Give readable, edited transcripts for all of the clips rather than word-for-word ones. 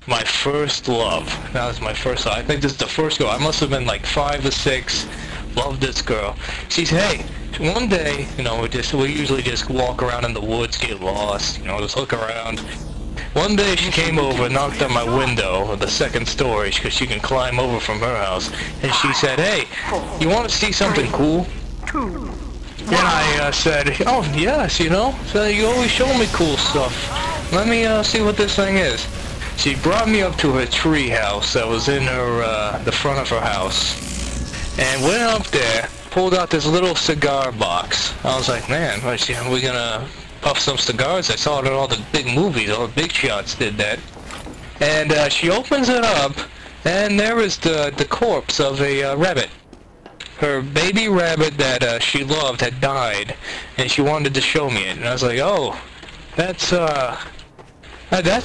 my first love. That was my first love. I think this is the first girl. I must have been like 5 or 6. Loved this girl. She's, hey, one day, you know, we usually just walk around in the woods, get lost, you know, just look around. One day she came over, knocked on my window of the 2nd story, because she can climb over from her house, and she said, hey, you want to see something cool? And I said, oh, yes, you know, so you always show me cool stuff. Let me see what this thing is. She brought me up to her tree house that was in her, the front of her house, and went up there, pulled out this little cigar box. I was like, man, are we gonna puff some cigars? I saw it in all the big movies, all the big shots did that. And she opens it up, and there is the corpse of a rabbit. Her baby rabbit that she loved had died, and she wanted to show me it. And I was like, oh, that's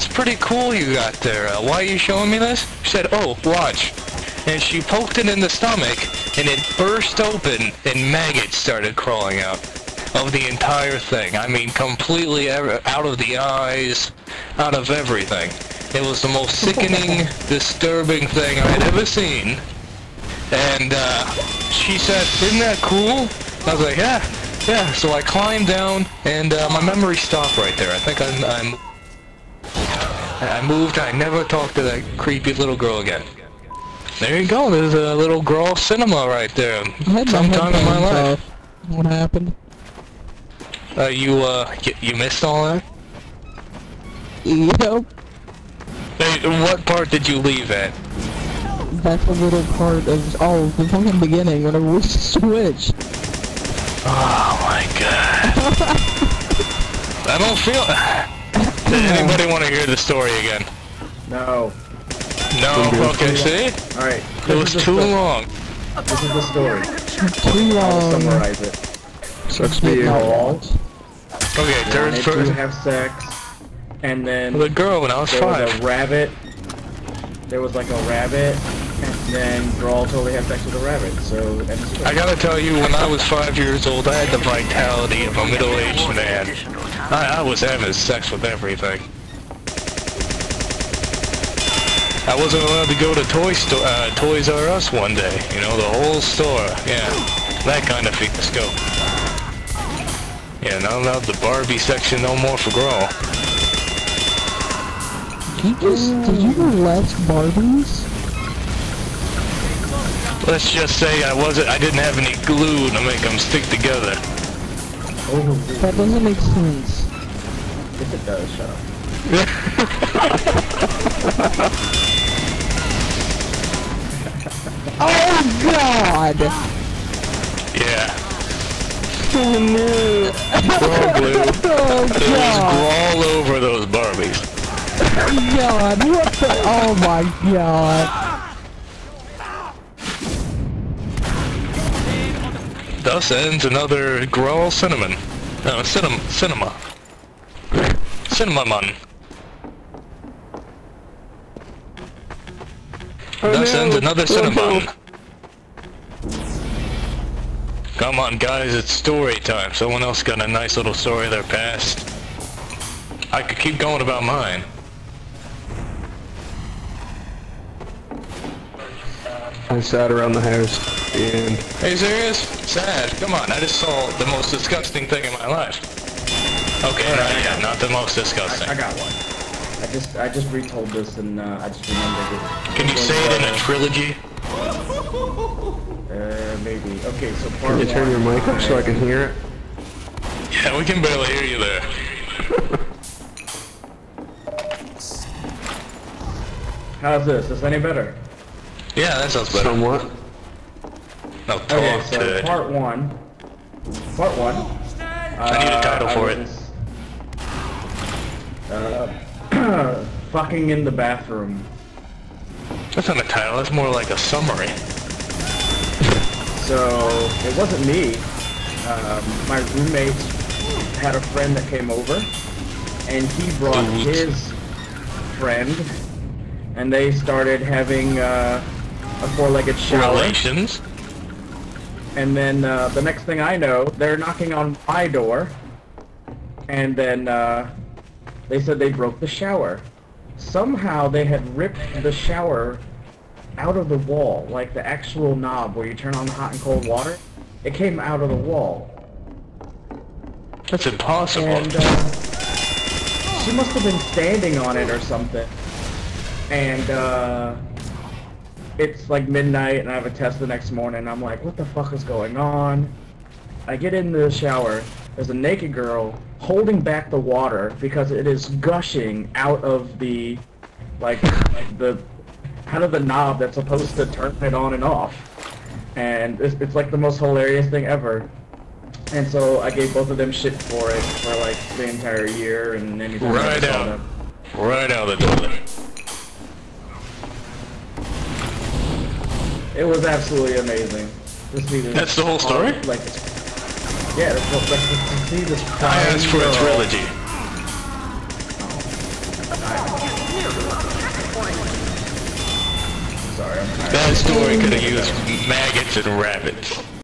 pretty cool you got there. Why are you showing me this? She said, oh, watch. And she poked it in the stomach, and it burst open, and maggots started crawling out of the entire thing. I mean, completely out of the eyes, out of everything. It was the most sickening, disturbing thing I had ever seen. And she said, isn't that cool? I was like, yeah. So I climbed down, and my memory stopped right there. I think I moved. I never talked to that creepy little girl again. There you go. There's a little Graul cinema right there. Sometime in my life. What happened? You missed all that? Yep. Hey, what part did you leave at? That's a little part of the fucking beginning whenever we switched. Oh my god. I don't feel. Does anybody want to hear the story again? No. No. Okay. See? All right. It was too long. This is the story. Too I'll long. summarize it. Sucks to you. Okay. Third Wanted first. to have sex, and then The girl when I was there 5. was a rabbit. There was like a rabbit, and then Graul totally had sex with a rabbit. So I gotta tell you, when I was 5 years old, I had the vitality of a middle-aged man. I was having sex with everything. I wasn't allowed to go to Toys R Us one day. You know, the whole store. Yeah, that kind of fiasco. Yeah, not allowed the Barbie section no more for Graul. Did you molest Barbies? Let's just say I didn't have any glue to make them stick together. That doesn't make sense. If it does, shut up. Oh god! Yeah. Oh no! Graul glue. Oh There was god! Graul over those Barbies. God, what the? Oh my god! Thus ends another Graul cinema. Cinnamon. Thus ends another cinnamon. Come on guys, it's story time. Someone else got a nice little story of their past. I could keep going about mine. I sat around the house and... Are you serious? Sad. Come on, I just saw the most disgusting thing in my life. Okay, not the most disgusting. I got one. I just retold this and I just remembered it. Can you say it in a trilogy? Maybe. Okay, so part Can you turn your one, mic up so I can hear it? Yeah, we can barely hear you there. How's this? Is this any better? Yeah, that sounds better. Somewhat. No, Okay, talk so to it. part one. I need a title for it. Fucking in the bathroom. That's not a title, that's more like a summary. So, it wasn't me. My roommate had a friend that came over, and he brought his friend, and they started having a four-legged shower. Relations? And then the next thing I know, they're knocking on my door, and then they said they broke the shower. somehow they had ripped the shower out of the wall, like the actual knob where you turn on the hot and cold water. It came out of the wall. That's impossible. And she must have been standing on it or something. And it's like midnight and I have a test the next morning. I'm like, what the fuck is going on? I get in the shower. There's a naked girl holding back the water because it is gushing out of the out of the knob that's supposed to turn it on and off. And it's like the most hilarious thing ever. And so I gave both of them shit for it for like the entire year, and anytime I saw them. Right out the toilet. It was absolutely amazing to see this. That's the whole story? Like, yeah, to see this. I asked for a trilogy. Sorry, I'm tired. That story could have used maggots and rabbits.